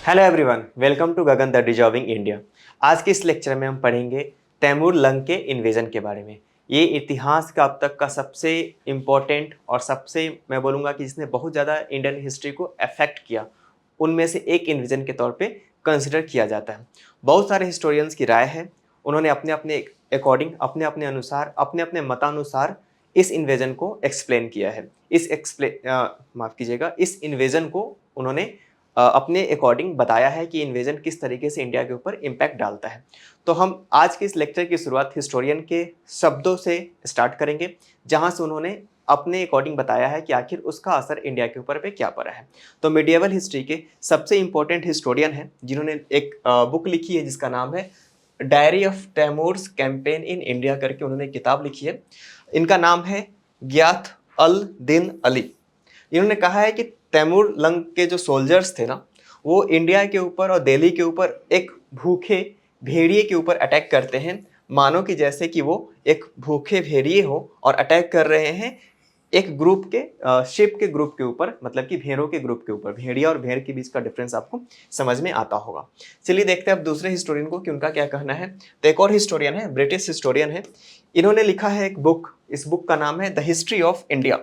Hello everyone, welcome to Gagan the deserving India. आज के इस लेक्चर में हम पढ़ेंगे तैमूर लंग के इन्वेजन के बारे में। ये इतिहास का अब तक का सबसे इम्पोर्टेंट और सबसे मैं बोलूँगा कि जिसने बहुत ज़्यादा इंडियन हिस्ट्री को अफेक्ट किया, उनमें से एक इन्वेजन के तौर पे कंसिडर किया जाता है। बहुत सारे हिस्टोरियंस की राय है, उन्होंने अपने अपने अकॉर्डिंग, अपने अपने अनुसार, अपने अपने मतानुसार इस इन्वेजन को एक्सप्लेन किया है। माफ़ कीजिएगा, इस इन्वेजन को उन्होंने अपने अकॉर्डिंग बताया है कि इन्वेजन किस तरीके से इंडिया के ऊपर इम्पैक्ट डालता है। तो हम आज के इस लेक्चर की शुरुआत हिस्टोरियन के शब्दों से स्टार्ट करेंगे, जहां से उन्होंने अपने अकॉर्डिंग बताया है कि आखिर उसका असर इंडिया के ऊपर पे क्या पड़ा है। तो मिडिएवल हिस्ट्री के सबसे इम्पोर्टेंट हिस्टोरियन हैं, जिन्होंने एक बुक लिखी है जिसका नाम है diary of Taimur's campaign in India करके उन्होंने किताब लिखी है। इनका नाम है गियाथ अल दिन अली। इन्होंने कहा है कि तैमूर लंग के जो सोल्जर्स थे ना, वो इंडिया के ऊपर और दिल्ली के ऊपर एक भूखे भेड़िए के ऊपर अटैक करते हैं, मानो कि जैसे कि वो एक भूखे भेड़िए हो और अटैक कर रहे हैं एक ग्रुप के शिप के ग्रुप के ऊपर, मतलब कि भेड़ों के ग्रुप के ऊपर। भेड़िया और भेड़ के बीच का डिफरेंस आपको समझ में आता होगा। चलिए देखते हैं अब दूसरे हिस्टोरियन को कि उनका क्या कहना है। तो एक और हिस्टोरियन है, ब्रिटिश हिस्टोरियन है। इन्होंने लिखा है एक बुक, इस बुक का नाम है द हिस्ट्री ऑफ इंडिया।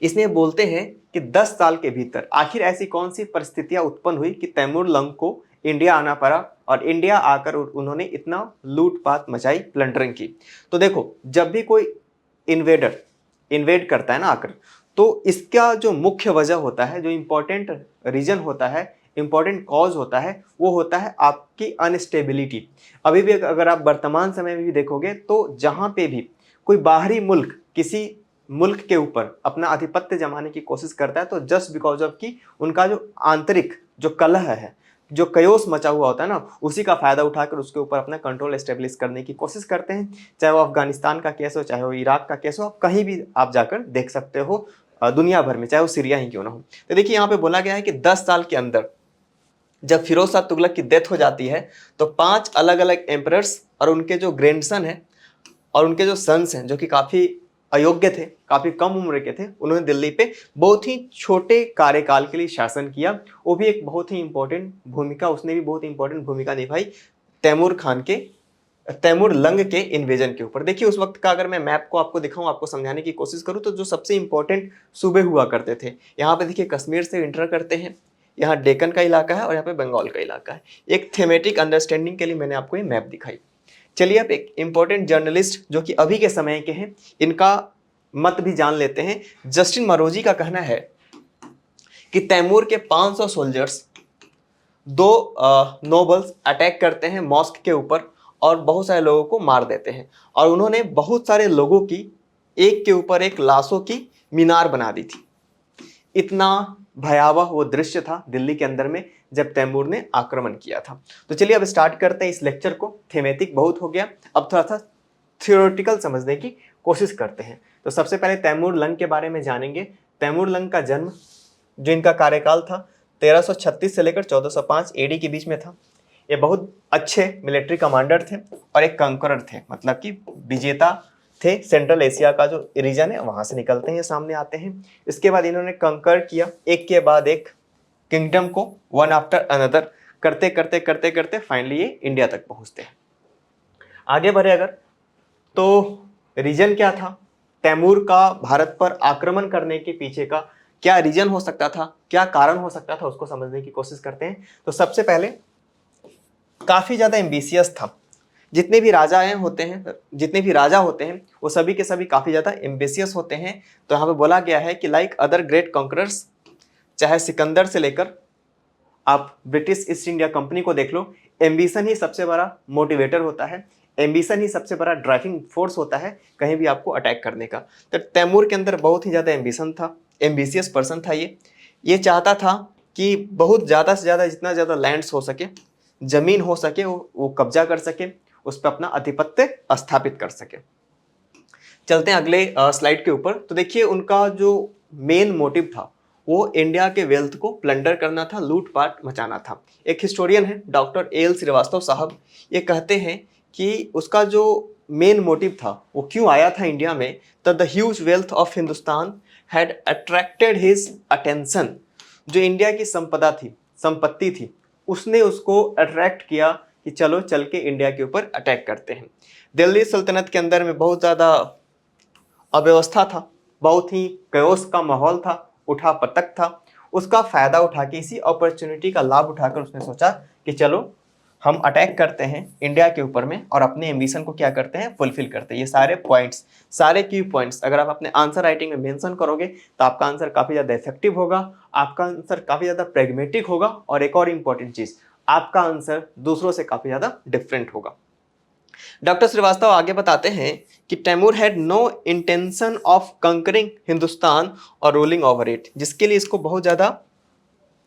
इसमें बोलते हैं कि 10 साल के भीतर आखिर ऐसी कौन सी परिस्थितियां उत्पन्न हुई कि तैमूर लंग को इंडिया आना पड़ा और इंडिया आकर उन्होंने इतना लूटपाट मचाई, प्लंडरिंग की। तो देखो, जब भी कोई इन्वेडर इन्वेड करता है ना आकर, तो इसका जो मुख्य वजह होता है, जो इम्पोर्टेंट रीजन होता है, इंपॉर्टेंट कॉज होता है, वो होता है आपकी अनस्टेबिलिटी। अभी भी अगर आप वर्तमान समय में भी देखोगे तो जहां पे भी कोई बाहरी मुल्क किसी मुल्क के ऊपर अपना आधिपत्य जमाने की कोशिश करता है, तो जस्ट बिकॉज ऑफ कि उनका जो आंतरिक जो कलह है, जो कयोस मचा हुआ होता है ना, उसी का फायदा उठाकर उसके ऊपर अपना कंट्रोल एस्टेब्लिश करने की कोशिश करते हैं। चाहे वो अफगानिस्तान का केस हो, चाहे वो इराक का केस हो, आप कहीं भी आप जाकर देख सकते हो दुनिया भर में, चाहे वो सीरिया ही क्यों ना हो। तो देखिए, यहाँ पे बोला गया है कि 10 साल के अंदर जब फिरोज शाह तुगलक की डेथ हो जाती है, तो 5 अलग अलग एम्परर्स और उनके जो ग्रैंडसन हैं और उनके जो सन्स हैं, जो कि काफ़ी अयोग्य थे, काफ़ी कम उम्र के थे, उन्होंने दिल्ली पे बहुत ही छोटे कार्यकाल के लिए शासन किया। वो भी एक बहुत ही इंपॉर्टेंट भूमिका, उसने भी बहुत इंपॉर्टेंट भूमिका निभाई तैमूर लंग के इन्वेजन के ऊपर। देखिए, उस वक्त का अगर मैं मैप को आपको दिखाऊं, आपको समझाने की कोशिश करूं, तो जो सबसे इंपॉर्टेंट सूबे हुआ करते थे, यहाँ पे देखिए कश्मीर से इंटर करते हैं, यहाँ डेक्कन का इलाका है और यहाँ पे बंगाल का इलाका है। एक थेमेटिक अंडरस्टैंडिंग के लिए मैंने आपको ये मैप दिखाई। चलिए अब एक इंपॉर्टेंट जर्नलिस्ट जो कि अभी के समय के हैं, इनका मत भी जान लेते हैं। जस्टिन मरोजी का कहना है कि तैमूर के 500 सोल्जर्स, 2 नोबल्स अटैक करते हैं मॉस्क के ऊपर और बहुत सारे लोगों को मार देते हैं, और उन्होंने बहुत सारे लोगों की एक के ऊपर एक लाशों की मीनार बना दी थी। इतना भयावह वो दृश्य था दिल्ली के अंदर में जब तैमूर ने आक्रमण किया था। तो चलिए अब स्टार्ट करते हैं इस लेक्चर को। थेमेटिक बहुत हो गया, अब थोड़ा सा थियोरेटिकल समझने की कोशिश करते हैं। तो सबसे पहले तैमूर लंग के बारे में जानेंगे। तैमूर लंग का जन्म, जो इनका कार्यकाल था, 1336 से लेकर 1405 एडी के बीच में था। ये बहुत अच्छे मिलिट्री कमांडर थे और एक कंकरर थे, मतलब कि विजेता थे। सेंट्रल एशिया का जो रीजन है वहां से निकलते हैं, सामने आते हैं। इसके बाद इन्होंने कंकर किया एक के बाद एक किंगडम को, वन आफ्टर अनदर, करते करते करते करते फाइनली ये इंडिया तक पहुंचते हैं। आगे बढ़े अगर, तो रीजन क्या था तैमूर का भारत पर आक्रमण करने के पीछे का, क्या रीजन हो सकता था, क्या कारण हो सकता था, उसको समझने की कोशिश करते हैं। तो सबसे पहले काफी ज्यादा एम्बिशियस था। जितने भी राजा होते हैं वो सभी के सभी काफी ज्यादा एम्बिशियस होते हैं। तो यहाँ पे बोला गया है कि लाइक अदर ग्रेट कॉन्करर्स, चाहे सिकंदर से लेकर आप ब्रिटिश ईस्ट इंडिया कंपनी को देख लो, एम्बिशन ही सबसे बड़ा मोटिवेटर होता है, एम्बिशन ही सबसे बड़ा ड्राइविंग फोर्स होता है कहीं भी आपको अटैक करने का। तो तैमूर के अंदर बहुत ही ज़्यादा एम्बिशन था, एम्बिशियस पर्सन था ये चाहता था कि बहुत ज़्यादा से ज़्यादा, जितना ज़्यादा लैंड्स हो सके, ज़मीन हो सके, वो कब्जा कर सके, उस पर अपना आधिपत्य स्थापित कर सके। चलते हैं अगले स्लाइड के ऊपर। तो देखिए, उनका जो मेन मोटिव था वो इंडिया के वेल्थ को प्लंडर करना था, लूटपाट मचाना था। एक हिस्टोरियन है डॉक्टर एल श्रीवास्तव साहब, ये कहते हैं कि उसका जो मेन मोटिव था वो क्यों आया था इंडिया में, तो the huge wealth of Hindustan had attracted his attention. जो इंडिया की संपदा थी, संपत्ति थी, उसने उसको अट्रैक्ट किया कि चलो चल के इंडिया के ऊपर अटैक करते हैं। दिल्ली सल्तनत के अंदर में बहुत ज़्यादा अव्यवस्था था, बहुत ही कयोस का माहौल था, उठा पटक था। उसका फायदा उठा के, इसी अपॉर्चुनिटी का लाभ उठाकर उसने सोचा कि चलो हम अटैक करते हैं इंडिया के ऊपर में और अपने एम्बिशन को क्या करते हैं, फुलफिल करते हैं। ये सारे पॉइंट्स, सारे की पॉइंट्स अगर आप अपने आंसर राइटिंग में मेंशन करोगे तो आपका आंसर काफ़ी ज़्यादा इफेक्टिव होगा, आपका आंसर काफ़ी ज़्यादा प्रेगमेटिक होगा, और एक और इम्पॉर्टेंट चीज़, आपका आंसर दूसरों से काफ़ी ज़्यादा डिफरेंट होगा। डॉक्टर श्रीवास्तव आगे बताते हैं कि Timur had no intention of conquering Hindustan और रूलिंग ओवर इट, जिसके लिए इसको बहुत ज़्यादा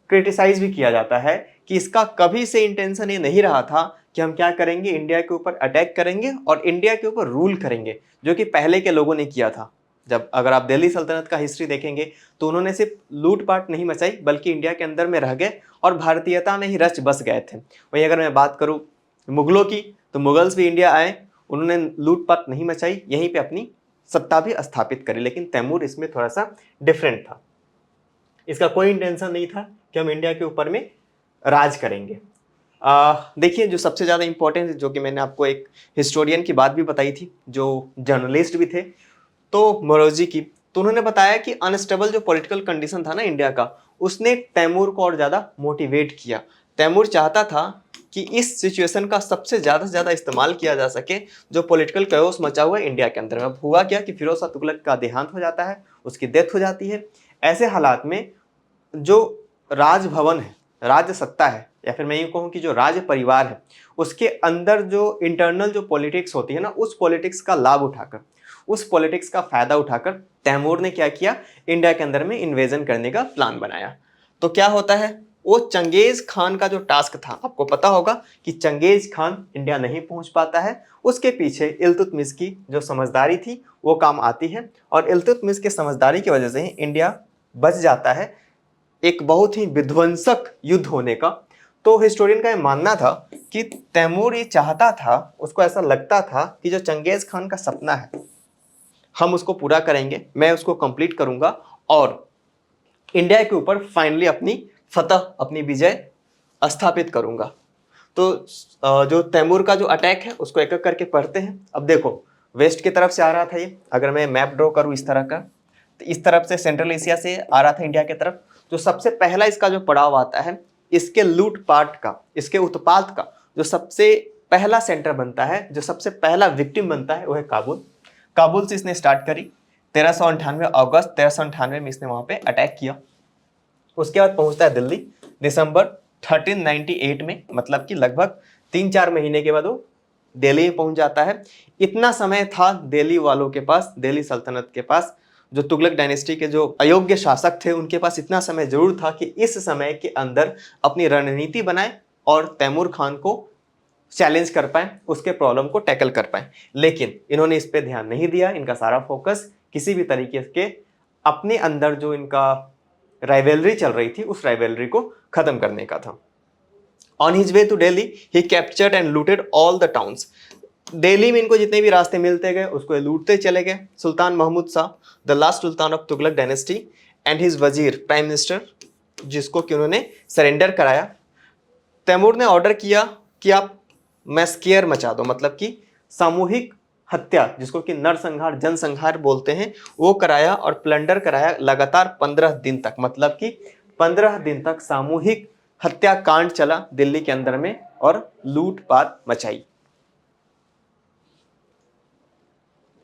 क्रिटिसाइज भी किया जाता है कि इसका कभी से इंटेंशन ये नहीं रहा था कि हम क्या करेंगे, इंडिया के ऊपर अटैक करेंगे और इंडिया के ऊपर रूल करेंगे, जो कि पहले के लोगों ने किया था। जब अगर आप दिल्ली सल्तनत का हिस्ट्री देखेंगे तो उन्होंने सिर्फ लूटपाट नहीं मचाई, बल्कि इंडिया के अंदर में रह गए और भारतीयता में ही रच बस गए थे। वहीं अगर मैं बात करूँ मुगलों की, तो मुगल्स भी इंडिया आए, उन्होंने लूटपाट नहीं मचाई, यहीं पे अपनी सत्ता भी स्थापित करी। लेकिन तैमूर इसमें थोड़ा सा डिफरेंट था, इसका कोई इंटेंशन नहीं था कि हम इंडिया के ऊपर में राज करेंगे। देखिए, जो सबसे ज़्यादा इंपॉर्टेंट, जो कि मैंने आपको एक हिस्टोरियन की बात भी बताई थी, जो जर्नलिस्ट भी थे, तो मोरोजी की, तो उन्होंने बताया कि अनस्टेबल जो पॉलिटिकल कंडीशन था ना इंडिया का, उसने तैमूर को और ज़्यादा मोटिवेट किया। तैमूर चाहता था कि इस सिचुएशन का सबसे ज़्यादा से ज़्यादा इस्तेमाल किया जा सके, जो पॉलिटिकल कैओस मचा हुआ है इंडिया के अंदर में। अब हुआ क्या कि फिरोज शाह तुगलक का देहांत हो जाता है, उसकी डेथ हो जाती है। ऐसे हालात में जो राजभवन है, राज सत्ता है, या फिर मैं यूँ कहूँ कि जो राज परिवार है, उसके अंदर जो इंटरनल जो पॉलिटिक्स होती है ना, उस पॉलिटिक्स का लाभ उठाकर, उस पॉलिटिक्स का फायदा उठाकर तैमूर ने क्या किया, इंडिया के अंदर में इन्वेजन करने का प्लान बनाया। तो क्या होता है, वो चंगेज खान का जो टास्क था, आपको पता होगा कि चंगेज खान इंडिया नहीं पहुंच पाता है, उसके पीछे इल्तुतमिश की जो समझदारी थी वो काम आती है, और इल्तुतमिश के समझदारी की वजह से ही इंडिया बच जाता है एक बहुत ही विध्वंसक युद्ध होने का। तो हिस्टोरियन का यह मानना था कि तैमूर ये चाहता था, उसको ऐसा लगता था कि जो चंगेज खान का सपना है हम उसको पूरा करेंगे, मैं उसको कंप्लीट करूंगा और इंडिया के ऊपर फाइनली अपनी फतह, अपनी विजय स्थापित करूंगा। तो जो तैमूर का जो अटैक है उसको एक एक करके पढ़ते हैं। अब देखो, वेस्ट की तरफ से आ रहा था ये, अगर मैं मैप ड्रॉ करूं इस तरह का, तो इस तरफ से सेंट्रल एशिया से आ रहा था इंडिया की तरफ। जो सबसे पहला इसका जो पड़ाव आता है, इसके लूटपाट का, इसके उत्पात का जो सबसे पहला सेंटर बनता है, जो सबसे पहला विक्टिम बनता है, वो है काबुल। काबुल से इसने स्टार्ट करी। 1398 अगस्त 1398 में इसने वहां पे अटैक किया। उसके बाद पहुंचता है दिल्ली दिसंबर 1398 में, मतलब कि लगभग 3-4 महीने के बाद वो दिल्ली में पहुंच जाता है। इतना समय था दिल्ली वालों के पास, दिल्ली सल्तनत के पास, जो तुगलक डायनेस्टी के जो अयोग्य शासक थे उनके पास इतना समय जरूर था कि इस समय के अंदर अपनी रणनीति बनाए और तैमूर खान को चैलेंज कर पाए, उसके प्रॉब्लम को टैकल कर पाए। लेकिन इन्होंने इस पे ध्यान नहीं दिया। इनका सारा फोकस किसी भी तरीके के अपने अंदर जो इनका राइवलरी चल रही थी, उस राइवलरी को खत्म करने का था। On his way to Delhi he captured and looted all the towns. Delhi में इनको जितने भी रास्ते मिलते गए उसको लूटते चले गए। Sultan Mahmud Shah, the last sultan of Tughlaq dynasty, and his wazir, prime minister, जिसको कि उन्होंने सरेंडर कराया। तैमूर ने ऑर्डर किया कि आप मैस्केयर मचा दो, मतलब कि सामूहिक हत्या, जिसको कि नरसंहार, जनसंहार बोलते हैं, वो कराया और प्लंडर कराया लगातार 15 दिन तक। मतलब कि 15 दिन तक सामूहिक हत्याकांड चला दिल्ली के अंदर में और लूटपाट मचाई।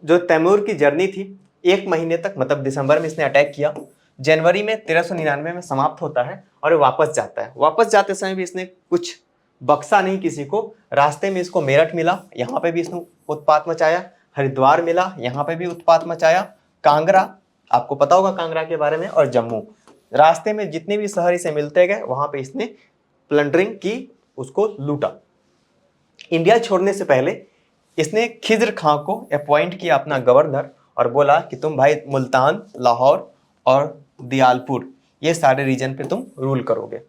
जो तैमूर की जर्नी थी 1 महीने तक, मतलब दिसंबर में इसने अटैक किया, जनवरी में 1399 में समाप्त होता है और वापस जाता है। वापस जाते समय भी इसने कुछ बक्सा नहीं किसी को। रास्ते में इसको मेरठ मिला, यहाँ पे भी इसने उत्पात मचाया। हरिद्वार मिला, यहाँ पे भी उत्पात मचाया। कांगड़ा, आपको पता होगा कांगड़ा के बारे में, और जम्मू, रास्ते में जितने भी शहर इसे मिलते गए वहां पे इसने प्लंडरिंग की, उसको लूटा। इंडिया छोड़ने से पहले इसने खिज्र खां को अपॉइंट किया अपना गवर्नर और बोला कि तुम भाई मुल्तान, लाहौर और दियालपुर, ये सारे रीजन पे तुम रूल करोगे।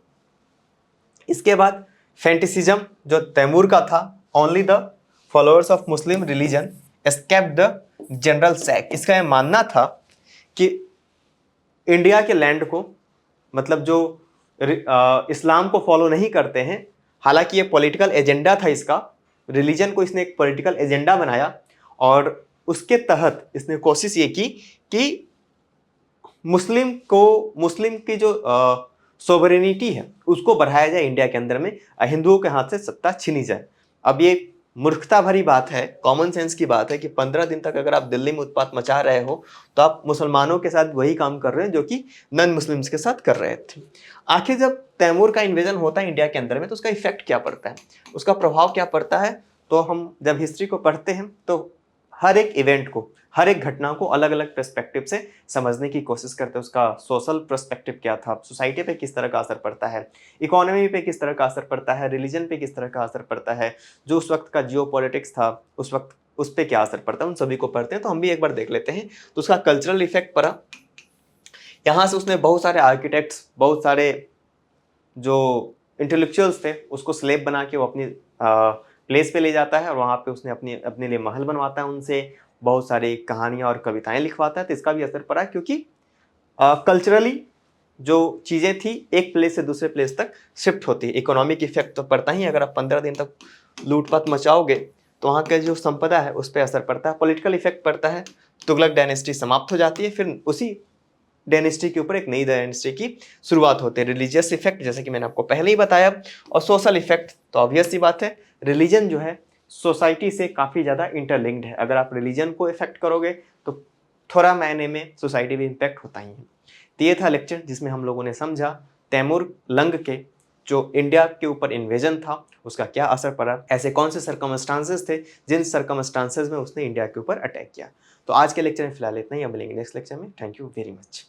इसके बाद फेंटिसिज्म जो तैमूर का था, only the followers of Muslim religion escaped the general sack. इसका यह मानना था कि इंडिया के लैंड को, मतलब जो इस्लाम को फॉलो नहीं करते हैं। हालांकि ये पॉलिटिकल एजेंडा था इसका, रिलीजन को इसने एक पॉलिटिकल एजेंडा बनाया और उसके तहत इसने कोशिश ये की कि मुस्लिम की जो सोवरेनिटी है उसको बढ़ाया जाए इंडिया के अंदर में, हिंदुओं के हाथ से सत्ता छीनी जाए। अब ये मूर्खता भरी बात है, कॉमन सेंस की बात है कि 15 दिन तक अगर आप दिल्ली में उत्पात मचा रहे हो तो आप मुसलमानों के साथ वही काम कर रहे हैं जो कि नॉन मुस्लिम्स के साथ कर रहे थे। आखिर जब तैमूर का इन्वेजन होता है इंडिया के अंदर में तो उसका इफेक्ट क्या पड़ता है, उसका प्रभाव क्या पड़ता है, तो हम जब हिस्ट्री को पढ़ते हैं तो हर एक इवेंट को, हर एक घटना को अलग अलग पर्सपेक्टिव से समझने की कोशिश करते हैं। उसका सोशल पर्सपेक्टिव क्या था, सोसाइटी पे किस तरह का असर पड़ता है, इकोनॉमी पे किस तरह का असर पड़ता है, रिलीजन पे किस तरह का असर पड़ता है, जो उस वक्त का जियो पॉलिटिक्स था उस वक्त उस पर क्या असर पड़ता है, उन सभी को पढ़ते हैं। तो हम भी एक बार देख लेते हैं। तो उसका कल्चरल इफेक्ट पड़ा, यहाँ से उसने बहुत सारे आर्किटेक्ट्स, बहुत सारे जो इंटेलेक्चुअल्स थे उसको स्लेब बना के वो अपनी प्लेस पे ले जाता है और वहाँ पे उसने अपने लिए महल बनवाता है, उनसे बहुत सारी कहानियाँ और कविताएं लिखवाता है। तो इसका भी असर पड़ा क्योंकि कल्चरली जो चीज़ें थी एक प्लेस से दूसरे प्लेस तक शिफ्ट होती है। इकोनॉमिक इफेक्ट तो पड़ता ही, अगर आप 15 दिन तक लूटपाट मचाओगे तो वहाँ का जो संपदा है उस पर असर पड़ता है। पॉलिटिकल इफेक्ट पड़ता है, तुगलक डायनेस्टी समाप्त हो जाती है, फिर उसी डायनेस्टी के ऊपर एक नई डायनेस्टी की शुरुआत होती है। रिलीजियस इफेक्ट जैसे कि मैंने आपको पहले ही बताया, और सोशल इफेक्ट तो ऑब्वियस सी बात है, रिलीजन जो है सोसाइटी से काफ़ी ज़्यादा इंटरलिंक्ड है। अगर आप रिलीजन को इफेक्ट करोगे तो थोड़ा मायने में सोसाइटी भी इम्पैक्ट होता ही है। तो ये था लेक्चर जिसमें हम लोगों ने समझा तैमूर लंग के जो इंडिया के ऊपर इन्वेजन था उसका क्या असर पड़ा, ऐसे कौन से सर्कमस्टांसेस थे जिन सर्कमस्टांसेस में उसने इंडिया के ऊपर अटैक किया। तो आज के लेक्चर में फिलहाल इतना ही, अब मिलेंगे नेक्स्ट लेक्चर में। Thank you very much.